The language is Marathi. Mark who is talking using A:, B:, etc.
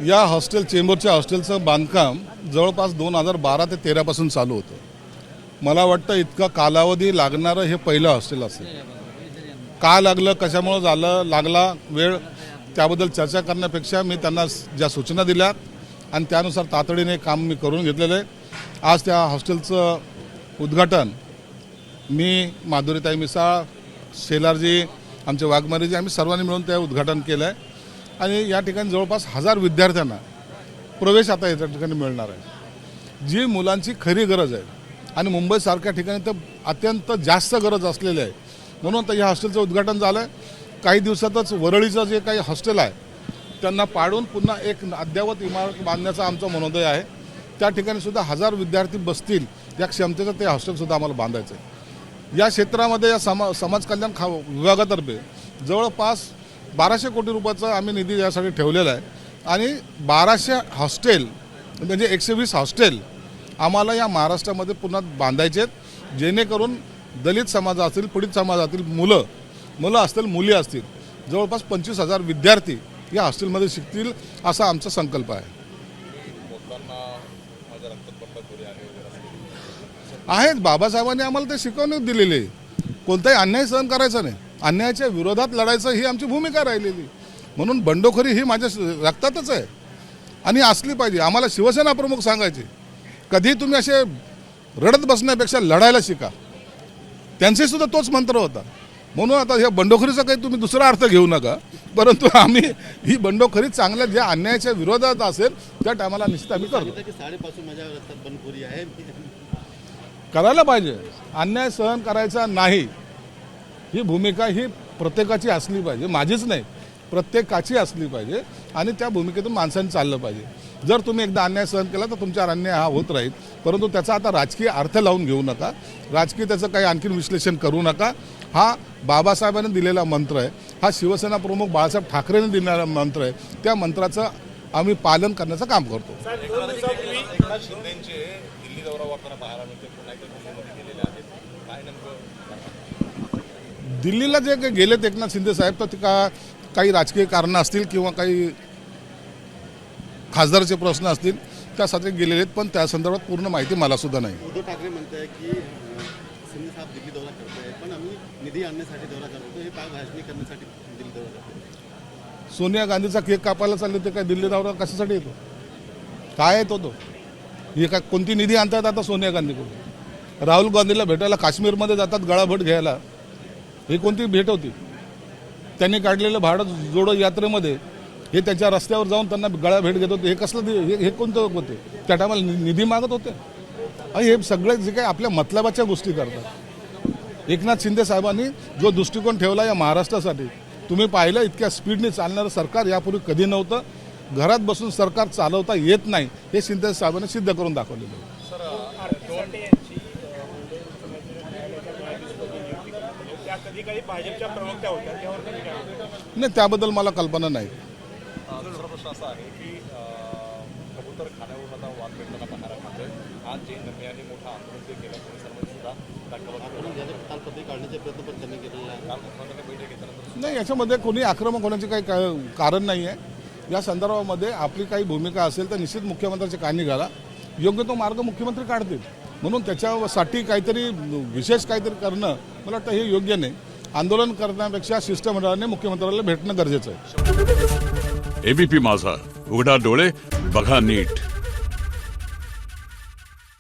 A: या हॉस्टेल चेंबूरच्या हॉस्टेलचं बांधकाम जवळपास 2012 ते 13 पासून चालू होतं। मला वाटतं इतका कालावधी लागणारं हे पहिलं हॉस्टेल असेल। का लागलं, कशामुळे झालं, लागला वेळ, त्याबद्दल चर्चा करण्यापेक्षा मी त्यांना ज्या सूचना दिल्यात आणि त्यानुसार तातडीने काम मी करून घेतलेलं आहे। आज त्या हॉस्टेलचं उद्घाटन मी, माधुरीताई मिसाळ, शेलारजी, आमचे वाघमारेजी, आम्ही सर्वांनी मिळून ते उद्घाटन केलं आहे आणि या ठिकाणी जवळपास 1000 विद्यार्थ्यांना प्रवेश आता या ठिकाणी मिळणार आहे। जी मुलांची खरी गरज आहे आणि मुंबईसारख्या ठिकाणी तर अत्यंत जास्त गरज असलेली आहे, म्हणून तर या हॉस्टेलचं उद्घाटन झालं आहे। काही दिवसातच वरळीचं जे काही हॉस्टेल आहे त्यांना पाडून पुन्हा एक अद्ययावत इमारत बांधण्याचा आमचा मनोदय आहे। त्या ठिकाणी सुद्धा 1000 विद्यार्थी बसतील या क्षमतेचं ते हॉस्टेलसुद्धा आम्हाला बांधायचं आहे। या क्षेत्रामध्ये या समाज कल्याण विभागातर्फे जवळपास 1200 कोटी रुपयाचा आम्ही निधी यासाठी ठेवलेला आहे आणि 1200 हॉस्टेल म्हणजे 120 हॉस्टेल आम्हाला या महाराष्ट्रामध्ये पुन्हा बांधायचे आहेत, जेणेकरून दलित समाज असतील, पीडित समाजातील मुलं असतील, मुली असतील, जवळपास 25,000 विद्यार्थी या हॉस्टेलमध्ये शिकतील असा आमचा संकल्प आहे। आहेत, बाबासाहेबांनी आम्हाला ते शिकवणूक दिलेली आहे। कोणताही अन्याय सहन करायचा नाही, अन्यायाच्या विरोधात लढायचं ही आमची भूमिका राहिलेली, म्हणून बंडखोरी ही माझ्या रक्तातच आहे आणि असली पाहिजे। आम्हाला शिवसेना प्रमुख सांगायचे, कधी तुम्ही असे रडत बसण्यापेक्षा लढायला शिका, त्यांचे सुद्धा तोच मंत्र होता। म्हणून आता ह्या बंडखोरीचा काही तुम्ही दुसरा अर्थ घेऊ नका, परंतु आम्ही ही बंडखोरी चांगल्या ज्या अन्यायाच्या विरोधात असेल त्या टायमाला निश्चित आम्ही करतो। करायला पाहिजे, अन्याय सहन करायचा नाही ही भूमिका ही प्रत्येकाची असली पाहिजे, माझीच नाही, प्रत्येकाची असली पाहिजे आणि त्या भूमिकेतून माणसांनी चाललं पाहिजे। जर तुम्ही एकदा अन्याय सहन केला तर तुमच्यावर अन्याय हा होत राहील, परंतु त्याचा आता राजकीय अर्थ लावून घेऊ नका, राजकीय त्याचं काही आणखीन विश्लेषण करू नका। हा बाबासाहेबांनी दिलेला मंत्र आहे, हा शिवसेना प्रमुख बाळासाहेब ठाकरेंनी दिलेला मंत्र आहे, त्या मंत्राचं आम्ही पालन करण्याचं काम करतो। दिल्लीला जे गेलेत एकनाथ शिंदे साहेब, तर काही राजकीय कारणं असतील किंवा काही खासदारचे प्रश्न असतील त्यासाठी गेलेले आहेत, पण त्या संदर्भात पूर्ण माहिती मला सुद्धा नाही।
B: उद्धव ठाकरे म्हणताय की शिंदे साहेब दिल्ली दौरा करतोय, पण आम्ही निधी आणण्यासाठी दौरा करतो, हे काय भाषणी करण्यासाठी दिल्ली दौरा करतो।
A: सोनिया गांधीचा केक कापायला चालले ते काय दिल्ली दौरा कशासाठी येतो, काय येतो तो? हे काय कोणती निधी आणतात आता सोनिया गांधीकडून? राहुल गांधीला भेटायला काश्मीरमध्ये जातात गळाभट घ्यायला, ही कोणती भेट होती? त्यांनी काढलेलं भारत जोडो यात्रेमध्ये हे त्यांच्या रस्त्यावर जाऊन त्यांना गळा भेट घेत होते, हे कसलं हे कोणतं होते? त्या टायमाला निधी मागत होते? आणि हे सगळे जे काही आपल्या मतलबाच्या गोष्टी करतात। एकनाथ शिंदे साहेबांनी जो दृष्टिकोन ठेवला या महाराष्ट्रासाठी तुम्ही पाहिलं, इतक्या स्पीडने चालणारं सरकार यापूर्वी कधी नव्हतं। घरात बसून सरकार चालवता येत नाही हे शिंदे साहेबांनी सिद्ध करून दाखवलेलं आहे। नाही, त्याबद्दल मला कल्पना नाही।
C: दुसरा प्रश्न असा आहे की कबूतर खाण्यावरून आता वाद पेटताना पाहायला मिळतोय। आज जे नव्याने मोठा आंदोलन जे केलं पोलिसांमध्ये सुद्धा
B: तालपत्री काढण्याचे प्रयत्न पण त्यांनी केलेला आहे।
C: काल मुख्यमंत्र्यांनी बैठक घेतल्यानंतर
A: नाही, याच्यामध्ये कोणी आक्रमक होण्याचे काही कारण नाही आहे। या संदर्भामध्ये आपली काही भूमिका असेल तर निश्चित मुख्यमंत्र्यांच्या कानी घाला, योग्य तो मार्ग मुख्यमंत्री काढतील, म्हणून त्याच्यासाठी काहीतरी विशेष काहीतरी करणं मला वाटतं हे योग्य नाही। आंदोलन करण्यापेक्षा शिष्टमंडळाने मुख्यमंत्र्याला भेटणं गरजेचं आहे।
D: एबीपी माझा, उघडा डोळे बघा नीट।